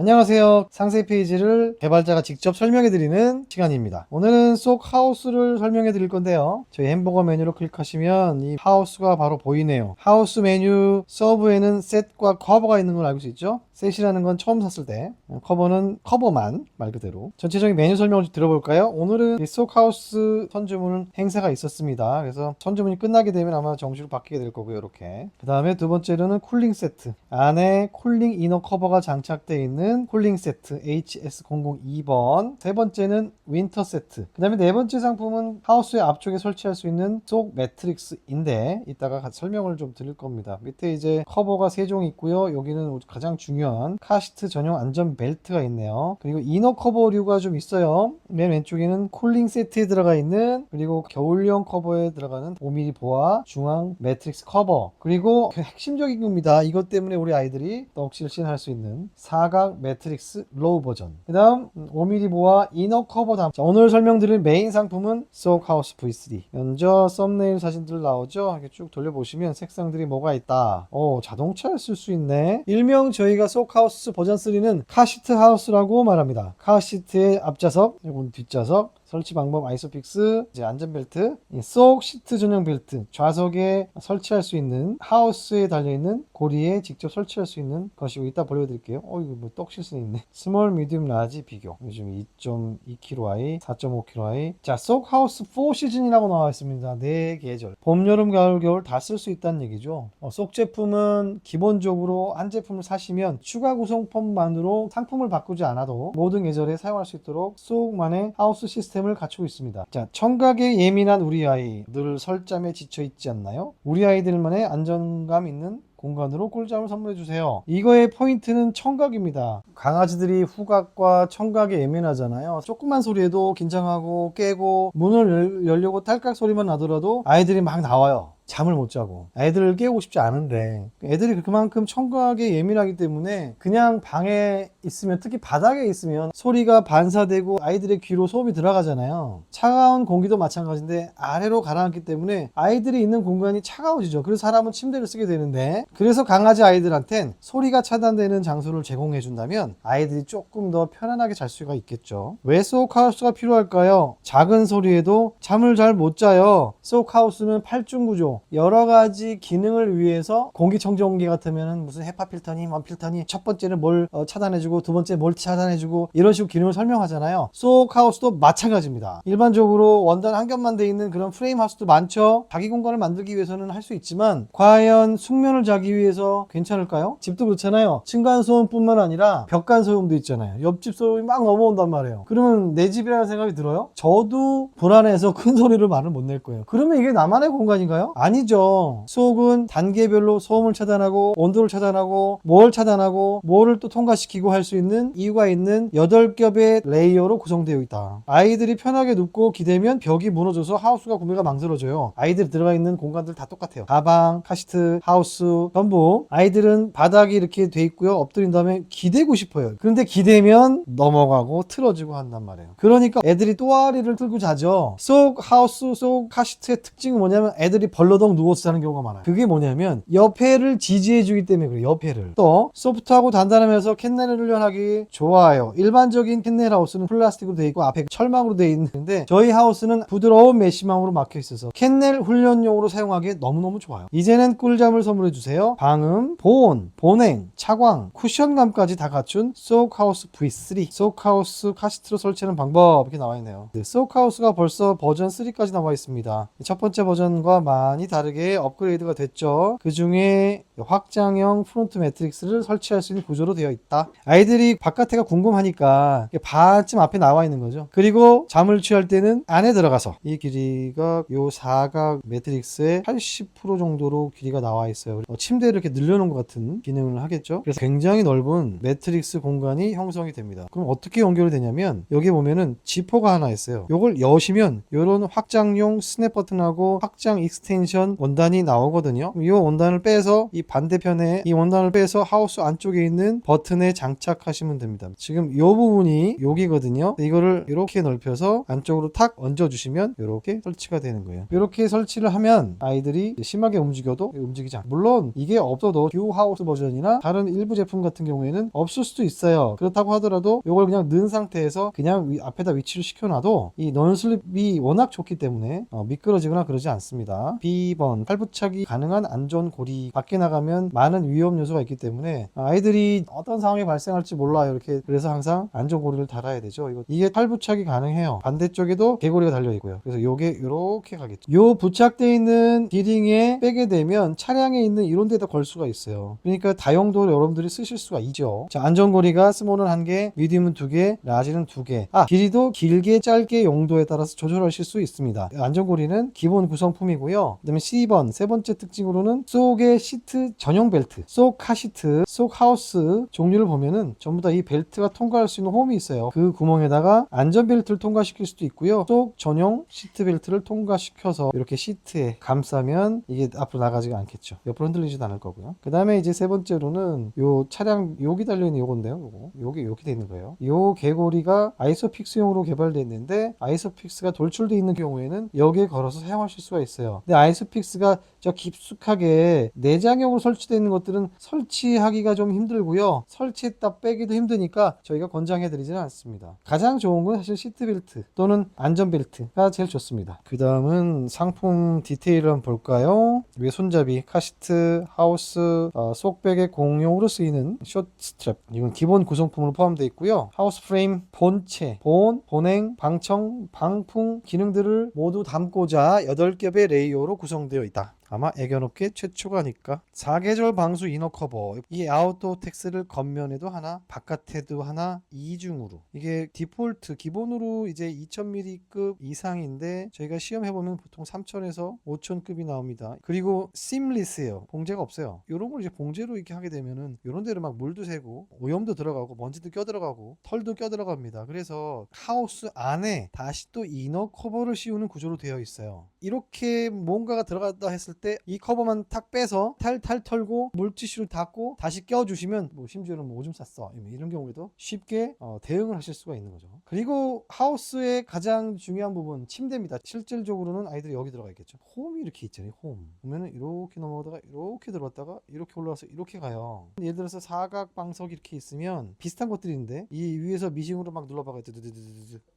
안녕하세요. 상세 페이지를 개발자가 직접 설명해 드리는 시간입니다. 오늘은 쏙 하우스를 설명해 드릴 건데요. 저희 햄버거 메뉴로 클릭하시면 이 하우스가 바로 보이네요. 하우스 메뉴 서브에는 셋과 커버가 있는 걸 알고 수 있죠. 셋이라는 건 처음 샀을 때, 커버는 커버만 말 그대로. 전체적인 메뉴 설명을 좀 들어볼까요? 오늘은 이 쏙 하우스 선주문 행사가 있었습니다. 그래서 선주문이 끝나게 되면 아마 정식으로 바뀌게 될 거고요. 이렇게. 그 다음에 두 번째로는 쿨링 세트. 안에 쿨링 이너 커버가 장착되어 있는 쿨링 세트 HS002번. 세 번째는 윈터 세트. 그 다음에 네 번째 상품은 하우스의 앞쪽에 설치할 수 있는 쏙 매트릭스인데 이따가 설명을 좀 드릴 겁니다. 밑에 이제 커버가 세 종 있고요. 여기는 가장 중요한 카시트 전용 안전 벨트가 있네요. 그리고 이너 커버류가 좀 있어요. 맨 왼쪽에는 쿨링 세트에 들어가 있는, 그리고 겨울용 커버에 들어가는 5mm 보아 중앙 매트릭스 커버, 그리고 핵심적인 겁니다. 이것 때문에 우리 아이들이 떡실신할 수 있는 사각 매트릭스 로우 버전. 그 다음 5mm 보아 이너 커버. 다음, 자, 오늘 설명드릴 메인 상품은 쏙 하우스 V3. 먼저 썸네일 사진들 나오죠. 이렇게 쭉 돌려보시면 색상들이 뭐가 있다. 자동차에 쓸 수 있네. 일명 저희가 쏙 하우스 버전 3는 카시트 하우스라고 말합니다. 카시트의 앞좌석, 이건 뒷좌석, 설치 방법 아이소픽스, 이제 안전벨트, 쏙 시트 전용 벨트, 좌석에 설치할 수 있는, 하우스에 달려있는 고리에 직접 설치할 수 있는 것이고, 이따 보여드릴게요. 이거 뭐 떡실수 있네. 스몰, 미디움, 라지 비교. 요즘 2.2kgI, 4.5kgI. 자, 쏙 하우스 4 시즌이라고 나와 있습니다. 4계절. 봄, 여름, 가을, 겨울 다 쓸 수 있다는 얘기죠. 쏙 제품은 기본적으로 한 제품을 사시면 추가 구성품만으로 상품을 바꾸지 않아도 모든 계절에 사용할 수 있도록 쏙만의 하우스 시스템을 갖추고 있습니다. 자, 청각에 예민한 우리 아이, 늘 설잠에 지쳐 있지 않나요? 우리 아이들만의 안정감 있는 공간으로 꿀잠을 선물해주세요. 이거의 포인트는 청각입니다. 강아지들이 후각과 청각에 예민하잖아요. 조그만 소리에도 긴장하고 깨고, 문을 열려고 딸깍 소리만 나더라도 아이들이 막 나와요. 잠을 못 자고. 애들을 깨우고 싶지 않은데, 애들이 그만큼 청각에 예민하기 때문에 그냥 방에 있으면, 특히 바닥에 있으면 소리가 반사되고 아이들의 귀로 소음이 들어가잖아요. 차가운 공기도 마찬가지인데 아래로 가라앉기 때문에 아이들이 있는 공간이 차가워지죠. 그래서 사람은 침대를 쓰게 되는데, 그래서 강아지 아이들한텐 소리가 차단되는 장소를 제공해 준다면 아이들이 조금 더 편안하게 잘 수가 있겠죠. 왜 쏙 하우스가 필요할까요? 작은 소리에도 잠을 잘 못 자요. 쏙 하우스는 8중 구조, 여러 가지 기능을 위해서, 공기청정기 같으면 무슨 헤파 필터니 원 필터니, 첫 번째는 뭘 차단해주고 두 번째 뭘 차단해주고, 이런 식으로 기능을 설명하잖아요. 쏙 하우스도 마찬가지입니다. 일반적으로 원단 한 겹만 돼 있는 그런 프레임 하우스도 많죠. 자기 공간을 만들기 위해서는 할 수 있지만 과연 숙면을 자기 위해서 괜찮을까요? 집도 그렇잖아요. 층간 소음뿐만 아니라 벽간 소음도 있잖아요. 옆집 소음이 막 넘어온단 말이에요. 그러면 내 집이라는 생각이 들어요? 저도 불안해서 큰 소리로 말을 못 낼 거예요. 그러면 이게 나만의 공간인가요? 아니죠. 쏙은 단계별로 소음을 차단하고 온도를 차단하고 뭘 차단하고 뭐를 또 통과시키고 할 수 있는 이유가 있는 8겹의 레이어로 구성되어 있다. 아이들이 편하게 눕고 기대면 벽이 무너져서 하우스가 구매가 망설여져요. 아이들이 들어가 있는 공간들 다 똑같아요. 가방, 카시트, 하우스 전부. 아이들은 바닥이 이렇게 돼 있고요. 엎드린 다음에 기대고 싶어요. 그런데 기대면 넘어가고 틀어지고 한단 말이에요. 그러니까 애들이 또아리를 들고 자죠. 쏙 하우스, 쏙 카시트의 특징은 뭐냐면 애들이 벌러덩 누워서 자는 경우가 많아요. 그게 뭐냐면 옆에를 지지해주기 때문에 그래요. 옆에를. 또 소프트하고 단단하면서 캔넬을 훈련하기 좋아요. 일반적인 캔넬 하우스는 플라스틱으로 되어 있고 앞에 철망으로 되어 있는데 저희 하우스는 부드러운 메쉬망으로 막혀 있어서 캔넬 훈련용으로 사용하기에 너무너무 좋아요. 이제는 꿀잠을 선물해주세요. 방음, 보온, 보냉, 차광, 쿠션감까지 다 갖춘 쏙 하우스 V3. 쏙 하우스 카시트로 설치하는 방법, 이렇게 나와 있네요. 쏙 하우스가 벌써 버전 3까지 나와 있습니다. 첫 번째 버전과 많이 다르게 업그레이드가 됐죠. 그 중에 확장형 프론트 매트릭스를 설치할 수 있는 구조로 되어 있다. 아이들이 바깥에가 궁금하니까 반쯤 앞에 나와 있는 거죠. 그리고 잠을 취할 때는 안에 들어가서, 이 길이가 요 사각 매트릭스의 80% 정도로 길이가 나와 있어요. 침대를 이렇게 늘려놓은 것 같은 기능을 하겠죠. 그래서 굉장히 넓은 매트릭스 공간이 형성이 됩니다. 그럼 어떻게 연결이 되냐면, 여기 보면은 지퍼가 하나 있어요. 요걸 여시면 요런 확장용 스냅 버튼하고 확장 익스텐션 익스텐션 원단이 나오거든요. 이 원단을 빼서 이 반대편에 이 원단을 빼서 하우스 안쪽에 있는 버튼에 장착하시면 됩니다. 지금 이 부분이 여기거든요. 이거를 이렇게 넓혀서 안쪽으로 탁 얹어주시면 이렇게 설치가 되는 거예요. 이렇게 설치를 하면 아이들이 심하게 움직여도 움직이지 않아요. 물론 이게 없어도 듀 하우스 버전이나 다른 일부 제품 같은 경우에는 없을 수도 있어요. 그렇다고 하더라도 이걸 그냥 넣은 상태에서 그냥 앞에다 위치를 시켜놔도 이 넌슬립이 워낙 좋기 때문에 미끄러지거나 그러지 않습니다. B번 팔부착이 가능한 안전 고리, 밖에 나가면 많은 위험 요소가 있기 때문에 아이들이 어떤 상황이 발생할지 몰라요. 이렇게 그래서 항상 안전 고리를 달아야 되죠. 이게 팔부착이 가능해요. 반대쪽에도 개고리가 달려 있고요. 그래서 요게 이렇게 가겠죠. 요 부착되어 있는 디링에 빼게 되면 차량에 있는 이런 데다 걸 수가 있어요. 그러니까 다용도로 여러분들이 쓰실 수가 있죠. 자, 안전고리가 스몰은 1개, 미디움은 2개, 라지는 2개. 길이도 길게 짧게 용도에 따라서 조절하실 수 있습니다. 안전고리는 기본 구성품이고요. 그 다음에 C번 세 번째 특징으로는 속의 시트 전용 벨트, 속 카시트, 속 하우스 종류를 보면은 전부 다 이 벨트가 통과할 수 있는 홈이 있어요. 그 구멍에다가 안전벨트를 통과시킬 수도 있고요. 속 전용 시트 벨트를 통과시켜서 이렇게 시트에 감싸면 이게 앞으로 나가지가 않겠죠. 옆으로 흔들리지도 않을 거고요. 그 다음에 이제 세 번째로는 요 차량 여기 달려있는 요건데요. 요게 이렇게 돼 있는 거예요. 요 개고리가 아이소픽스용으로 개발됐는데 아이소픽스가 돌출되어 있는 경우에는 여기에 걸어서 사용하실 수가 있어요. 근데 아이소픽스가 저 깊숙하게 내장형으로 설치되어 있는 것들은 설치하기가 좀 힘들고요. 설치했다 빼기도 힘드니까 저희가 권장해드리지는 않습니다. 가장 좋은 건 사실 시트벨트 또는 안전벨트가 제일 좋습니다. 그 다음은 상품 디테일을 한번 볼까요? 위에 손잡이, 카시트, 하우스, 속백의 공용으로 쓰이는 숏 스트랩, 이건 기본 구성품으로 포함되어 있고요. 하우스 프레임, 본체, 본행, 방청, 방풍 기능들을 모두 담고자 8겹의 레이어로 구성되어 있다. 아마 애견업계 최초가니까. 사계절 방수 이너 커버, 이 아웃도어 텍스를 겉면에도 하나 바깥에도 하나 이중으로, 이게 디폴트 기본으로 이제 2000mm급 이상인데 저희가 시험해보면 보통 3000에서 5000급이 나옵니다. 그리고 심리스예요. 봉제가 없어요. 이런 걸 이제 봉제로 이렇게 하게 되면은 이런 데로 막 물도 새고 오염도 들어가고 먼지도 껴들어가고 털도 껴들어갑니다. 그래서 하우스 안에 다시 또 이너 커버를 씌우는 구조로 되어 있어요. 이렇게 뭔가가 들어갔다 했을 때 이 커버만 탁 빼서 탈탈 털고 물티슈를 닦고 다시 껴주시면, 뭐 심지어는 뭐 오줌 쌌어 이런 경우에도 쉽게 대응을 하실 수가 있는 거죠. 그리고 하우스의 가장 중요한 부분 침대입니다. 실질적으로는 아이들이 여기 들어가 있겠죠. 홈이 이렇게 있잖아요. 홈 보면은 이렇게 넘어가다가 이렇게 들어갔다가 이렇게 올라와서 이렇게 가요. 예를 들어서 사각 방석이 이렇게 있으면 비슷한 것들인데 이 위에서 미싱으로 막 눌러봐가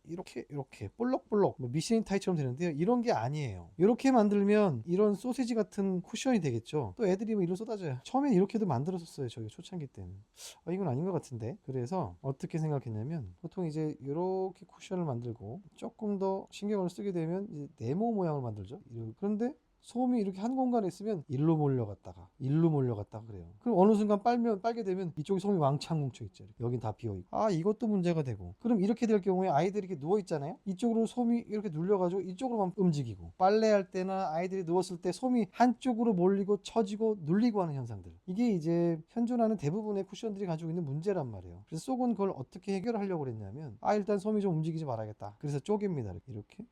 이렇게 볼록볼록 뭐 미쉐린 타이처럼 되는데요. 이런 게 아니에요. 이렇게 만들면 이런 소세지 같은 쿠션이 되겠죠. 또 애들이 뭐 이런 쏟아져요. 처음에 이렇게도 만들었었어요. 저희 초창기 때는. 이건 아닌 것 같은데. 그래서 어떻게 생각했냐면 보통 이제 이렇게 쿠션을 만들고 조금 더 신경을 쓰게 되면 이제 네모 모양을 만들죠. 그런데 소음이 이렇게 한 공간에 있으면 일로 몰려갔다가 그래요. 그럼 어느 순간 빨게 되면 이쪽에 소음이 왕창 뭉쳐있죠. 여긴 다 비어있고. 이것도 문제가 되고. 그럼 이렇게 될 경우에 아이들이 이렇게 누워있잖아요. 이쪽으로 소음이 이렇게 눌려가지고 이쪽으로만 움직이고, 빨래할 때나 아이들이 누웠을 때 소음이 한쪽으로 몰리고 처지고 눌리고 하는 현상들, 이게 이제 현존하는 대부분의 쿠션들이 가지고 있는 문제란 말이에요. 그래서 속은 그걸 어떻게 해결하려고 그랬냐면 일단 소음이 좀 움직이지 말아야겠다. 그래서 쪼갭니다. 이렇게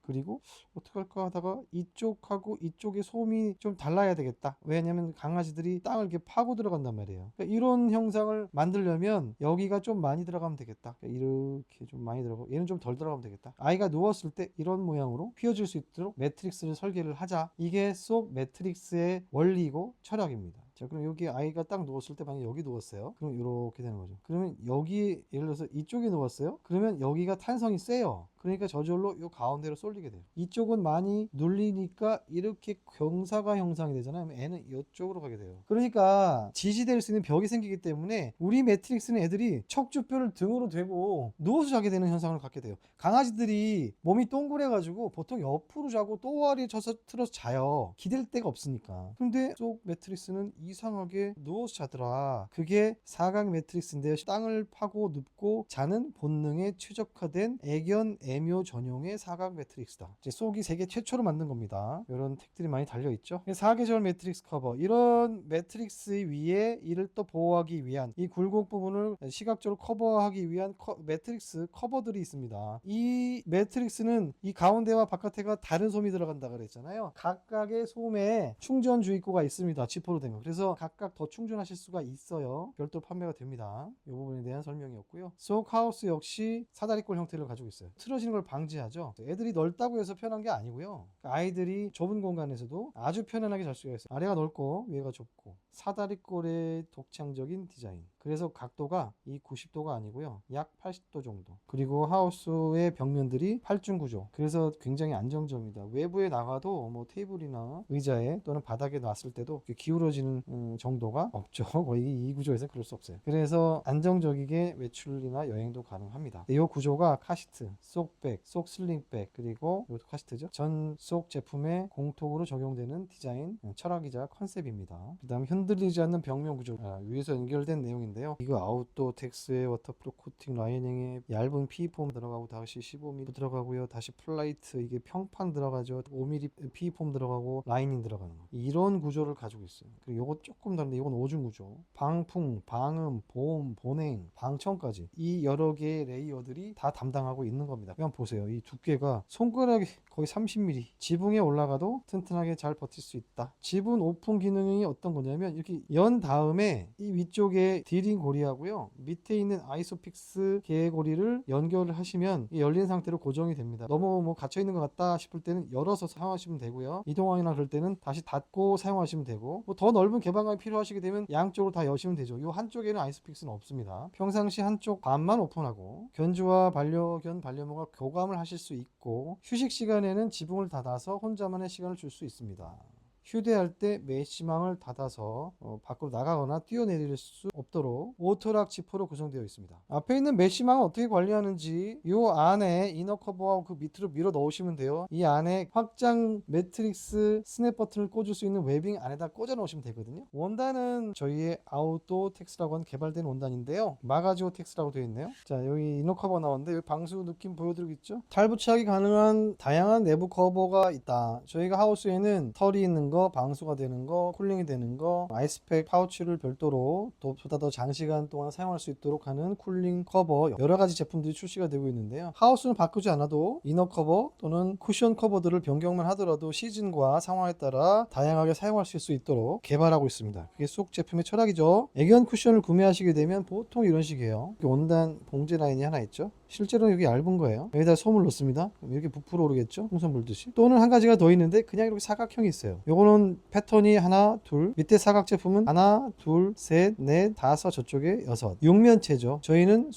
그리고 어떻게 할까 하다가 이쪽하고 이쪽의 소음이 좀 달라야 되겠다. 왜냐면 강아지들이 땅을 이렇게 파고 들어간단 말이에요. 그러니까 이런 형상을 만들려면 여기가 좀 많이 들어가면 되겠다. 그러니까 이렇게 좀 많이 들어가고 얘는 좀 덜 들어가면 되겠다. 아이가 누웠을 때 이런 모양으로 휘어질 수 있도록 매트릭스를 설계를 하자. 이게 속 매트릭스의 원리이고 철학입니다. 자, 그럼 여기 아이가 딱 누웠을 때 만약에 여기 누웠어요. 그럼 이렇게 되는 거죠. 그러면 여기 예를 들어서 이쪽에 누웠어요. 그러면 여기가 탄성이 세요. 그러니까 저절로 이 가운데로 쏠리게 돼요. 이쪽은 많이 눌리니까 이렇게 경사가 형성이 되잖아요. 그럼 애는 이쪽으로 가게 돼요. 그러니까 지지될 수 있는 벽이 생기기 때문에 우리 매트릭스는 애들이 척추뼈를 등으로 대고 누워서 자게 되는 현상을 갖게 돼요. 강아지들이 몸이 동그래가지고 보통 옆으로 자고 또아리에 쳐서 틀어서 자요. 기댈 데가 없으니까. 근데 쪽 매트릭스는 이상하게 누워서 자더라. 그게 사각 매트릭스인데요. 땅을 파고 눕고 자는 본능에 최적화된 애견 MO 전용의 사각 매트릭스다. 이제 속이 세계 최초로 만든 겁니다. 이런 택들이 많이 달려있죠. 사계절 매트릭스 커버, 이런 매트릭스 위에 이를 또 보호하기 위한 이 굴곡 부분을 시각적으로 커버하기 위한 매트릭스 커버들이 있습니다. 이 매트릭스는 이 가운데와 바깥에가 다른 솜이 들어간다 그랬잖아요. 각각의 솜에 충전 주입구가 있습니다. 지퍼로 된 거. 그래서 각각 더 충전하실 수가 있어요. 별도로 판매가 됩니다. 이 부분에 대한 설명이었고요. 속 하우스 역시 사다리꼴 형태를 가지고 있어요. 틀어지는 걸 방지하죠. 애들이 넓다고 해서 편한 게 아니고요. 아이들이 좁은 공간에서도 아주 편안하게 잘 수가 있어요. 아래가 넓고 위에가 좁고 사다리꼴의 독창적인 디자인. 그래서 각도가 이 90도가 아니고요, 약 80도 정도. 그리고 하우스의 벽면들이 8중 구조. 그래서 굉장히 안정적입니다. 외부에 나가도 뭐 테이블이나 의자에 또는 바닥에 놨을 때도 기울어지는 정도가 없죠. 거의 이 구조에서 그럴 수 없어요. 그래서 안정적이게 외출이나 여행도 가능합니다. 이 구조가 카시트, 속백, 속 슬링백, 그리고 이것도 카시트죠. 전 속 제품에 공통으로 적용되는 디자인, 철학이자 컨셉입니다. 그 다음 흔들리지 않는 벽면 구조, 위에서 연결된 내용인데요. 이거 아웃도어 텍스에 워터프루프 코팅 라이닝에 얇은 PE폼 들어가고 다시 15mm 들어가고요. 다시 플라이트, 이게 평판 들어가죠. 5mm PE폼 들어가고 라이닝 들어가는 거. 이런 구조를 가지고 있어요. 그리고 이거 조금 다른데 이건 5중 구조. 방풍, 방음, 보험, 보냉, 방청까지 이 여러 개의 레이어들이 다 담당하고 있는 겁니다. 그냥 보세요. 이 두께가 손가락이 거의 30mm. 지붕에 올라가도 튼튼하게 잘 버틸 수 있다. 지붕 오픈 기능이 어떤 거냐면 이렇게 연 다음에 이 위쪽에 디링 고리하고요, 밑에 있는 아이소픽스 개고리를 연결을 하시면 열린 상태로 고정이 됩니다. 너무 뭐 갇혀 있는 것 같다 싶을 때는 열어서 사용하시면 되고요, 이동하거나 그럴 때는 다시 닫고 사용하시면 되고, 뭐 더 넓은 개방감이 필요하시게 되면 양쪽으로 다 여시면 되죠. 이 한쪽에는 아이소픽스는 없습니다. 평상시 한쪽 반만 오픈하고 견주와 반려견 반려묘가 교감을 하실 수 있고, 휴식 시간에는 지붕을 닫아서 혼자만의 시간을 줄 수 있습니다. 휴대할 때 메시망을 닫아서 밖으로 나가거나 뛰어내릴 수 없도록 오토락 지퍼로 구성되어 있습니다. 앞에 있는 메시망은 어떻게 관리하는지 이 안에 이너 커버하고 그 밑으로 밀어 넣으시면 돼요. 이 안에 확장 매트릭스 스냅 버튼을 꽂을 수 있는 웨빙 안에다 꽂아 놓으시면 되거든요. 원단은 저희의 아웃도어 텍스라고 하는 개발된 원단인데요, 마가지오 텍스라고 되어 있네요. 자, 여기 이너 커버 나왔는데 여기 방수 느낌 보여드리고 있죠. 탈부착이 가능한 다양한 내부 커버가 있다. 저희가 하우스에는 털이 있는 거, 방수가 되는 거, 쿨링이 되는 거, 아이스팩 파우치를 별도로 보다 더 장시간 동안 사용할 수 있도록 하는 쿨링 커버, 여러가지 제품들이 출시가 되고 있는데요. 하우스는 바꾸지 않아도 이너 커버 또는 쿠션 커버들을 변경만 하더라도 시즌과 상황에 따라 다양하게 사용할 수 있도록 개발하고 있습니다. 그게 쏙 제품의 철학이죠. 애견 쿠션을 구매하시게 되면 보통 이런 식이에요. 원단 봉제 라인이 하나 있죠. 실제로 여기 얇은 거예요. 여기다 솜을 넣습니다. 이렇게 부풀어 오르겠죠, 풍선 불듯이. 또는 한 가지가 더 있는데 그냥 이렇게 사각형이 있어요. 요거는 패턴이 하나, 둘, 밑에 사각 제품은 하나, 둘, 셋, 넷, 다섯, 저쪽에 여섯. 6면체죠. 저희는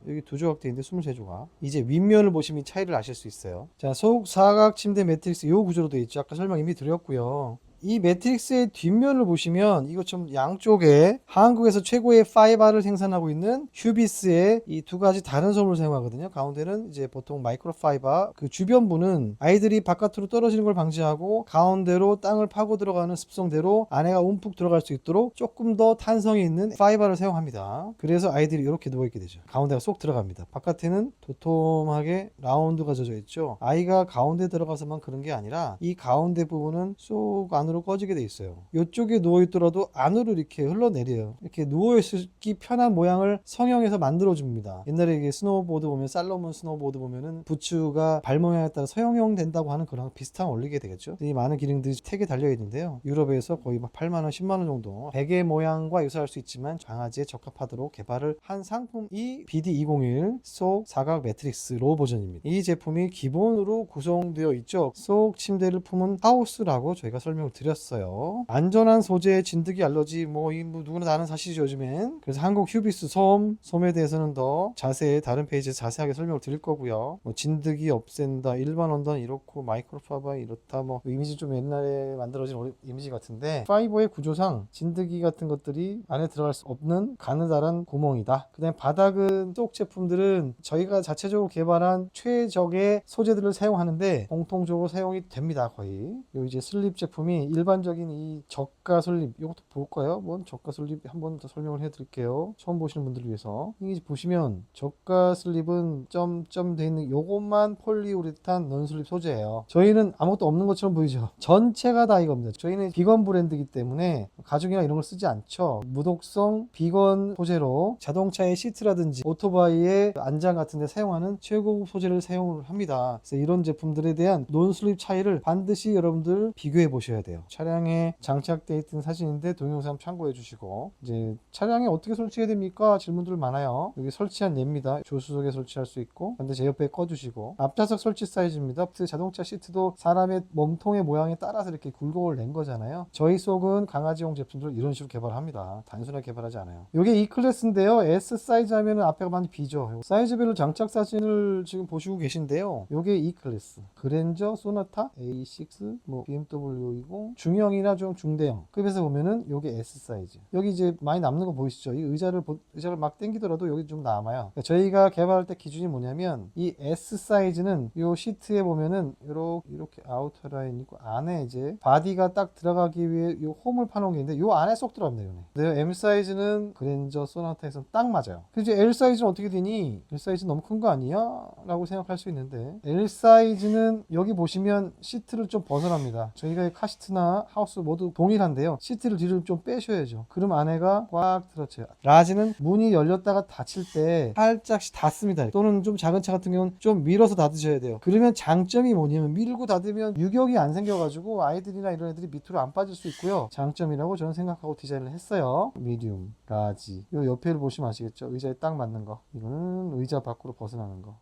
여기 두 조각 되어 있는데 23조각. 이제 윗면을 보시면 차이를 아실 수 있어요. 자, 속 사각 침대 매트릭스 요 구조로 되어 있죠. 아까 설명 이미 드렸고요. 이 매트릭스의 뒷면을 보시면 이것처럼 양쪽에 한국에서 최고의 파이바를 생산하고 있는 휴비스의 이 두 가지 다른 솜을 사용하거든요. 가운데는 이제 보통 마이크로 파이바, 그 주변부는 아이들이 바깥으로 떨어지는 걸 방지하고 가운데로 땅을 파고 들어가는 습성대로 안에가 움푹 들어갈 수 있도록 조금 더 탄성이 있는 파이바를 사용합니다. 그래서 아이들이 이렇게 누워있게 되죠. 가운데가 쏙 들어갑니다. 바깥에는 도톰하게 라운드가 져져 있죠. 아이가 가운데 들어가서만 그런 게 아니라 이 가운데 부분은 쏙 안으로 꺼지게 돼 있어요. 이쪽에 누워있더라도 안으로 이렇게 흘러내려요. 이렇게 누워있기 편한 모양을 성형해서 만들어줍니다. 옛날에 이게 스노우보드 보면, 살로몬 스노우보드 보면은 부츠가 발 모양에 따라 서형형 된다고 하는 그런 비슷한 원리게 되겠죠. 이 많은 기능들이 택에 달려있는데요. 유럽에서 거의 막 8만원, 10만원 정도, 베개 모양과 유사할 수 있지만 강아지에 적합하도록 개발을 한 상품이 BD201 속 사각 매트릭스 로 버전입니다. 이 제품이 기본으로 구성되어 있죠. 속 침대를 품은 하우스라고 저희가 설명을 드렸어요. 안전한 소재, 진드기 알러지, 뭐 누구나 다 아는 사실이죠, 요즘엔. 그래서 한국 휴비스 솜에 대해서는 더 자세히 다른 페이지에서 자세하게 설명을 드릴 거고요. 뭐 진드기 없앤다, 일반 원단 이렇고, 마이크로파이버 이렇다, 뭐 이미지 좀 옛날에 만들어진 이미지 같은데, 파이버의 구조상 진드기 같은 것들이 안에 들어갈 수 없는 가느다란 구멍이다. 그 다음에 바닥은 속 제품들은 저희가 자체적으로 개발한 최적의 소재들을 사용하는데 공통적으로 사용이 됩니다. 거의 요 이제 슬립 제품이 일반적인 이 저가 슬립 이것도 볼까요? 뭔 저가 슬립 한번 더 설명을 해드릴게요. 처음 보시는 분들을 위해서. 이게 보시면 저가 슬립은 점점 돼 있는 요것만 폴리우레탄 넌슬립 소재예요. 저희는 아무것도 없는 것처럼 보이죠. 전체가 다 이겁니다. 저희는 비건 브랜드이기 때문에 가죽이나 이런 걸 쓰지 않죠. 무독성 비건 소재로 자동차의 시트라든지 오토바이의 안장 같은 데 사용하는 최고급 소재를 사용을 합니다. 그래서 이런 제품들에 대한 논슬립 차이를 반드시 여러분들 비교해 보셔야 돼요. 차량에 장착되어 있던 사진인데 동영상 참고해 주시고, 이제 차량에 어떻게 설치해야 됩니까? 질문들 많아요. 여기 설치한 예입니다. 조수석에 설치할 수 있고, 근데 제 옆에 꺼주시고, 앞좌석 설치 사이즈입니다. 자동차 시트도 사람의 몸통의 모양에 따라서 이렇게 굴곡을 낸 거잖아요. 저희 속은 강아지용 제품들을 이런 식으로 개발합니다. 단순하게 개발하지 않아요. 이게 E클래스인데요. S 사이즈 하면은 앞에가 많이 B죠. 사이즈별로 장착 사진을 지금 보시고 계신데요. 이게 E클래스, 그랜저, 소나타, A6, 뭐 BMW이고, 중형이나 좀 중대형 급에서 보면은 이게 S 사이즈. 여기 이제 많이 남는 거 보이시죠? 이 의자를 막 당기더라도 여기 좀 남아요. 그러니까 저희가 개발할 때 기준이 뭐냐면, 이 S 사이즈는 이 시트에 보면은 이렇게 아우터 라인 있고, 안에 이제 바디가 딱 들어가기 위해 이 홈을 파놓은 게 있는데 이 안에 쏙 들어갑니다. 근데 M 사이즈는 그랜저, 소나타에서 딱 맞아요. 그래서 L 사이즈는 어떻게 되니? L 사이즈 너무 큰 거 아니야? 라고 생각할 수 있는데, L 사이즈는 여기 보시면 시트를 좀 벗어납니다. 저희가 카시트나 하우스 모두 동일한데요. 시트를 뒤로 좀 빼셔야죠. 그럼 안에가 꽉 들어쳐요. 라지는 문이 열렸다가 닫힐 때 살짝씩 닫습니다. 또는 좀 작은 차 같은 경우는 좀 밀어서 닫으셔야 돼요. 그러면 장점이 뭐냐면, 밀고 닫으면 유격이 안 생겨가지고 아이들이나 이런 애들이 밑으로 안 빠질 수 있고요. 장점이라고 저는 생각하고 디자인을 했어요. 미디움, 라지. 요 옆에를 보시면 아시겠죠? 의자에 딱 맞는 거. 이거는 의자 밖으로 벗어나는 거.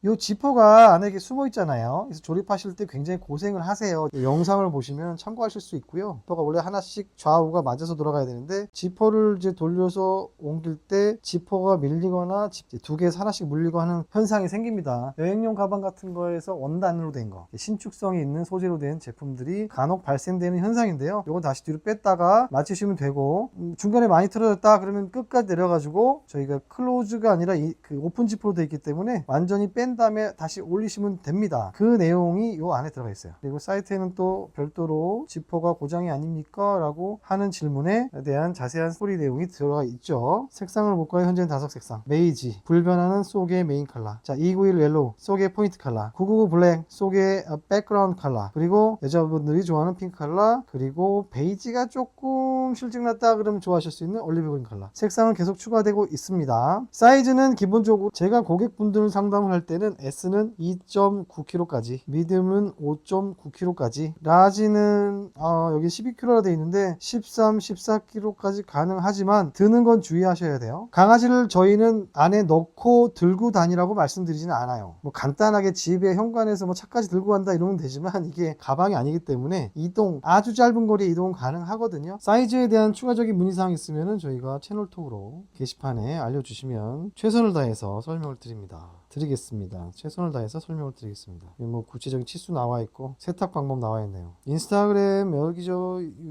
이 지퍼가 안에 이렇게 숨어 있잖아요. 그래서 조립하실 때 굉장히 고생을 하세요. 영상을 보시면 참고하실 수 있고요. 지퍼가 원래 하나씩 좌우가 맞아서 돌아가야 되는데, 지퍼를 이제 돌려서 옮길 때 지퍼가 밀리거나 두 개에서 하나씩 물리고 하는 현상이 생깁니다. 여행용 가방 같은 거에서 원단으로 된 거, 신축성이 있는 소재로 된 제품들이 간혹 발생되는 현상인데요. 이건 다시 뒤로 뺐다가 맞추시면 되고, 중간에 많이 틀어졌다 그러면 끝까지 내려가지고, 저희가 클로즈가 아니라 그 오픈 지퍼로 되어 있기 때문에 완전히 뺀 다음에 다시 올리시면 됩니다. 그 내용이 요 안에 들어가 있어요. 그리고 사이트에는 또 별도로 지퍼가 고장이 아닙니까? 라고 하는 질문에 대한 자세한 스토리 내용이 들어가 있죠. 색상을 볼까요? 현재는 5색상. 베이지, 불변하는 속의 메인 컬러, 자 291 옐로우, 속의 포인트 컬러, 999 블랙, 속의 백그라운드 컬러, 그리고 여자분들이 좋아하는 핑크 컬러, 그리고 베이지가 조금 실증났다 그러면 좋아하실 수 있는 올리브 그린 컬러. 색상은 계속 추가되고 있습니다. 사이즈는 기본적으로 제가 고객분들 상담을 할 때는 S는 2.9kg까지, 미디움은 5.9kg까지, 라지는 여기 12kg라 되어 있는데 13, 14kg까지 가능하지만 드는 건 주의하셔야 돼요. 강아지를 저희는 안에 넣고 들고 다니라고 말씀드리지는 않아요. 뭐 간단하게 집에 현관에서 뭐 차까지 들고 간다 이러면 되지만, 이게 가방이 아니기 때문에 아주 짧은 거리 이동은 가능하거든요. 사이즈에 대한 추가적인 문의사항이 있으면 저희가 채널톡으로 게시판에 알려주시면 최선을 다해서 설명을 드리겠습니다. 최선을 다해서 설명을 드리겠습니다. 뭐 구체적인 치수 나와 있고 세탁 방법 나와 있네요. 인스타그램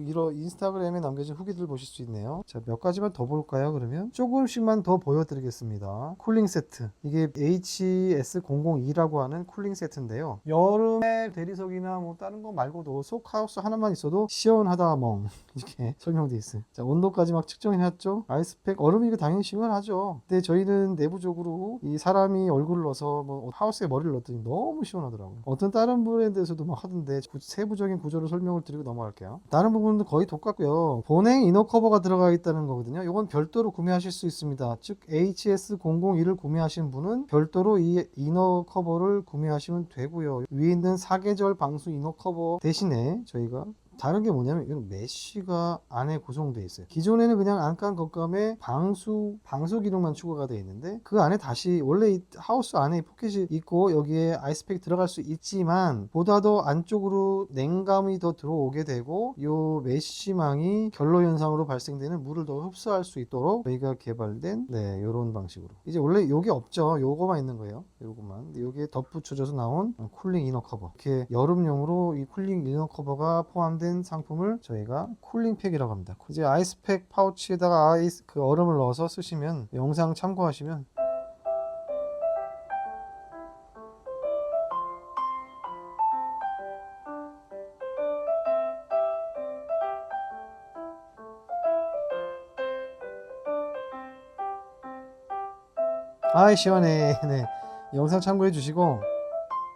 이런 인스타그램에 남겨진 후기들 보실 수 있네요. 자, 몇 가지만 더 볼까요? 그러면 조금씩만 더 보여드리겠습니다. 쿨링 세트, 이게 HS002라고 하는 쿨링 세트인데요. 여름에 대리석이나 뭐 다른 거 말고도 속하우스 하나만 있어도 시원하다 멍 이렇게 설명되어 있어요. 자, 온도까지 막 측정해놨죠. 아이스팩, 얼음이니까 당연히 시원하죠. 근데 저희는 내부적으로 이 사람이 얼굴을 넣어서 뭐 하우스에 머리를 넣었더니 너무 시원하더라고요. 어떤 다른 브랜드에서도 막 하던데, 세부적인 구조를 설명을 드리고 넘어갈게요. 다른 부분은 거의 똑같고요. 보냉 이너 커버가 들어가 있다는 거거든요. 이건 별도로 구매하실 수 있습니다. 즉 HS001을 구매하신 분은 별도로 이 이너 커버를 구매하시면 되고요. 위에 있는 사계절 방수 이너 커버 대신에 저희가 다른 게 뭐냐면, 이건 메쉬가 안에 구성되어 있어요. 기존에는 그냥 안감 겉감에 방수 기능만 추가가 되어 있는데, 그 안에 다시 원래 이 하우스 안에 포켓이 있고 여기에 아이스팩 들어갈 수 있지만, 보다 더 안쪽으로 냉감이 더 들어오게 되고, 요 메쉬망이 결로 현상으로 발생되는 물을 더 흡수할 수 있도록 저희가 개발된 요런 방식으로. 이제 원래 요게 없죠. 요거만 있는 거예요. 요거만. 근데 요게 덧붙여져서 나온 쿨링 이너 커버. 이렇게 여름용으로 이 쿨링 이너 커버가 포함된 상품을 저희가 쿨링팩이라고 합니다. 이제 아이스팩 파우치에다가 그 얼음을 넣어서 쓰시면, 영상 참고하시면 아이 시원해. 네, 영상 참고해 주시고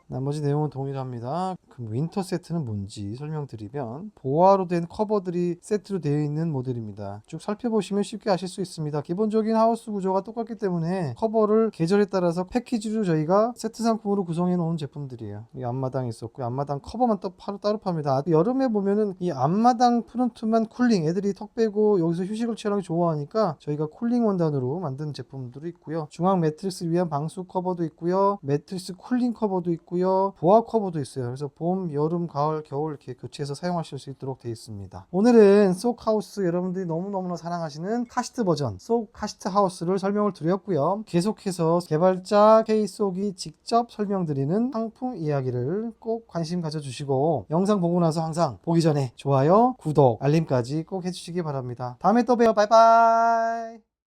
나머지 내용은 동일합니다. 그럼 윈터 세트는 뭔지 설명드리면 보아로 된 커버들이 세트로 되어 있는 모델입니다. 쭉 살펴보시면 쉽게 아실 수 있습니다. 기본적인 하우스 구조가 똑같기 때문에 커버를 계절에 따라서 패키지로 저희가 세트 상품으로 구성해 놓은 제품들이에요. 이 앞마당이 있었고 앞마당 커버만 따로 팝니다. 여름에 보면은 이 앞마당 프론트만 쿨링, 애들이 턱 빼고 여기서 휴식을 취하는 게 좋아하니까 저희가 쿨링 원단으로 만든 제품들이 있고요. 중앙 매트리스 위한 방수 커버도 있고요. 매트리스 쿨링 커버도 있고요. 보아 커버도 있어요. 그래서 봄, 여름, 가을, 겨울 이렇게 교체해서 사용하실 수 있도록 되어 있습니다. 오늘은 쏙하우스 여러분들이 너무너무나 사랑하시는 카시트 버전 쏙 카시트 하우스를 설명을 드렸고요. 계속해서 개발자 K쏙이 직접 설명드리는 상품 이야기를 꼭 관심 가져주시고 영상 보고 나서 항상 보기 전에 좋아요, 구독, 알림까지 꼭 해주시기 바랍니다. 다음에 또 봬요. 바이바이.